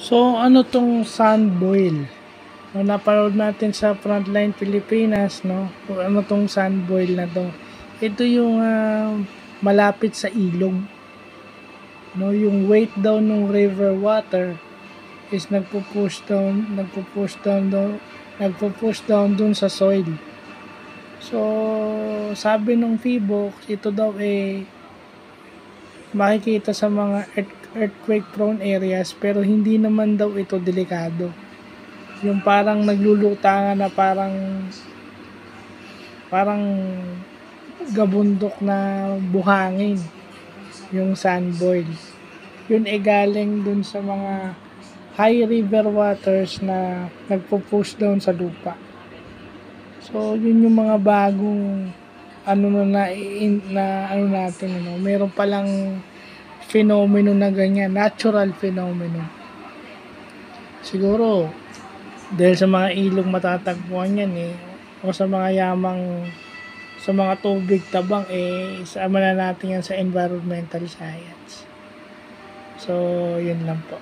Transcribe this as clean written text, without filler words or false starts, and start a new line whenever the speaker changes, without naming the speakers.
So, ano 'tong sand boil? No, napanood natin sa Frontline Pilipinas, no? Kung ano 'tong sand boil na 'to. Ito yung malapit sa ilog, no? Yung weight daw ng river water is nagpo-push down dun sa soil. So, sabi ng PHIVOLCS, ito daw makikita sa mga earthquake prone areas pero hindi naman daw ito delikado. Yung parang naglulutangan na parang gabundok na buhangin yung sand boil. Yun galing dun sa mga high river waters na nagpo-push down sa lupa. So yun yung mga bagong ano na ano natin, meron palang fenomeno na ganyan, natural phenomenon. Siguro dahil sa mga ilog matatagpuan yan o sa mga sa mga tubig tabang isama na natin yan sa environmental science. So yun lang po.